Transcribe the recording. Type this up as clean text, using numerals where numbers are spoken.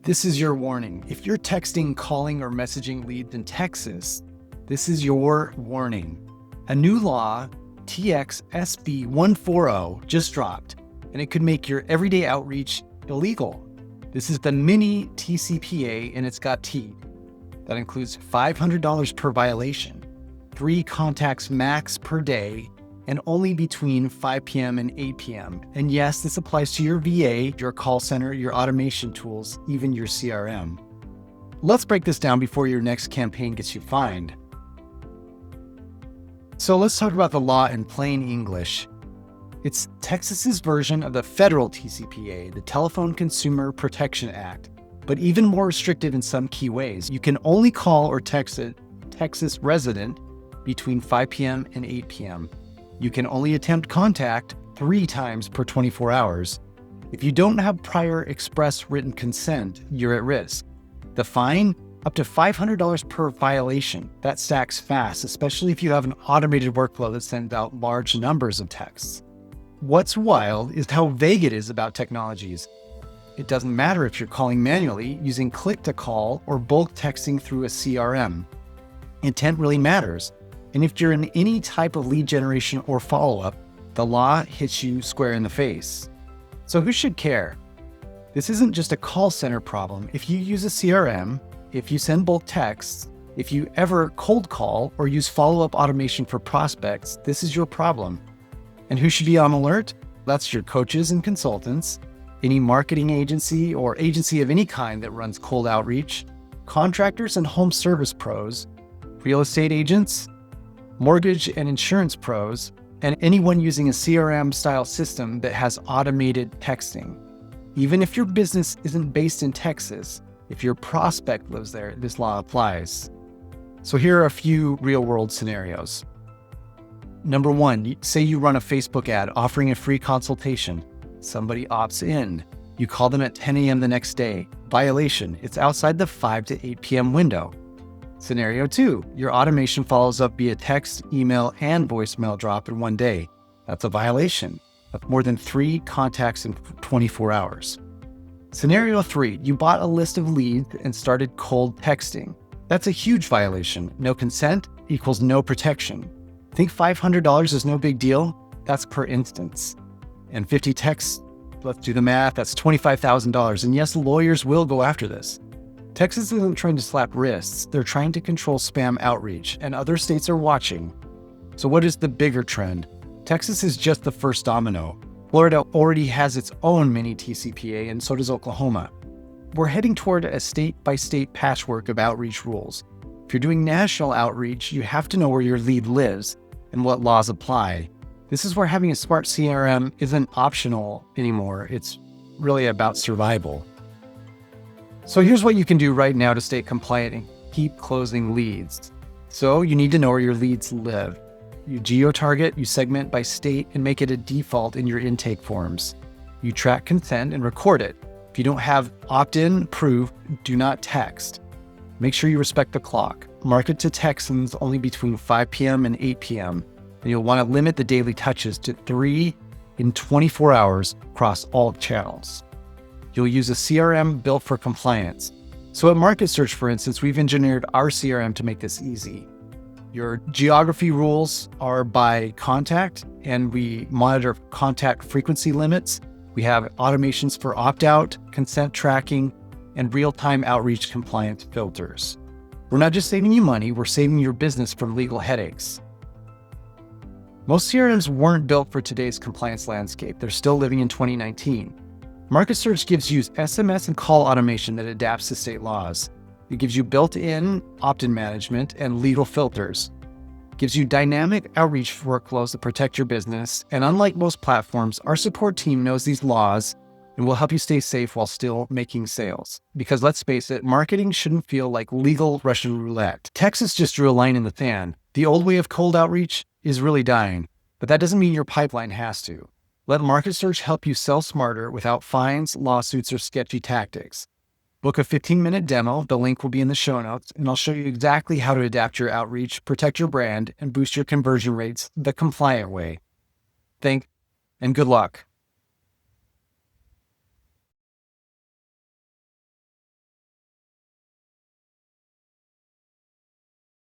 This is your warning. If you're texting, calling, or messaging leads in Texas, this is your warning. A new law, TX SB 140, just dropped, and it could make your everyday outreach illegal. This is the Mini-TCPA, and it's got teeth. That includes $500 per violation, 3 contacts max per day, and only between 5 p.m. and 8 p.m. And yes, this applies to your VA, your call center, your automation tools, even your CRM. Let's break this down before your next campaign gets you fined. So let's talk about the law in plain English. It's Texas's version of the federal TCPA, the Telephone Consumer Protection Act, but even more restrictive in some key ways. You can only call or text a Texas resident between 5 p.m. and 8 p.m. You can only attempt contact 3 times per 24 hours. If you don't have prior express written consent, you're at risk. The fine, up to $500 per violation. That stacks fast, especially if you have an automated workflow that sends out large numbers of texts. What's wild is how vague it is about technologies. It doesn't matter if you're calling manually, using click-to-call, or bulk texting through a CRM. Intent really matters. And if you're in any type of lead generation or follow-up, the law hits you square in the face. So who should care? This isn't just a call center problem. If you use a CRM, if you send bulk texts, if you ever cold call or use follow-up automation for prospects, this is your problem. And who should be on alert? That's your coaches and consultants, any marketing agency or agency of any kind that runs cold outreach, contractors and home service pros, real estate agents, mortgage and insurance pros, and anyone using a CRM-style system that has automated texting. Even if your business isn't based in Texas, if your prospect lives there, this law applies. So here are a few real-world scenarios. Number 1, say you run a Facebook ad offering a free consultation. Somebody opts in. You call them at 10 a.m. the next day. Violation, it's outside the 5 to 8 p.m. window. Scenario 2, your automation follows up via text, email, and voicemail drop in one day. That's a violation of more than 3 contacts in 24 hours. Scenario 3, you bought a list of leads and started cold texting. That's a huge violation. No consent equals no protection. Think $500 is no big deal? That's per instance. And 50 texts, let's do the math, that's $25,000. And yes, lawyers will go after this. Texas isn't trying to slap wrists, they're trying to control spam outreach, and other states are watching. So what is the bigger trend? Texas is just the first domino. Florida already has its own Mini-TCPA, and so does Oklahoma. We're heading toward a state-by-state patchwork of outreach rules. If you're doing national outreach, you have to know where your lead lives and what laws apply. This is where having a smart CRM isn't optional anymore. It's really about survival. So here's what you can do right now to stay compliant and keep closing leads. So you need to know where your leads live. You geo-target, you segment by state, and make it a default in your intake forms. You track consent and record it. If you don't have opt-in proof, do not text. Make sure you respect the clock. Market to Texans only between 5 p.m. and 8 p.m. And you'll want to limit the daily touches to 3 in 24 hours across all channels. You'll use a CRM built for compliance. So at Market Search, for instance, we've engineered our CRM to make this easy. Your geography rules are by contact, and we monitor contact frequency limits. We have automations for opt-out, consent tracking, and real-time outreach compliance filters. We're not just saving you money, we're saving your business from legal headaches. Most CRMs weren't built for today's compliance landscape. They're still living in 2019. Market Search gives you SMS and call automation that adapts to state laws. It gives you built-in opt-in management and legal filters. It gives you dynamic outreach workflows that protect your business. And unlike most platforms, our support team knows these laws and will help you stay safe while still making sales. Because let's face it, marketing shouldn't feel like legal Russian roulette. Texas just drew a line in the sand. The old way of cold outreach is really dying, but that doesn't mean your pipeline has to. Let Market Search help you sell smarter without fines, lawsuits, or sketchy tactics. Book a 15-minute demo. The link will be in the show notes, and I'll show you exactly how to adapt your outreach, protect your brand, and boost your conversion rates the compliant way. Thanks, and good luck.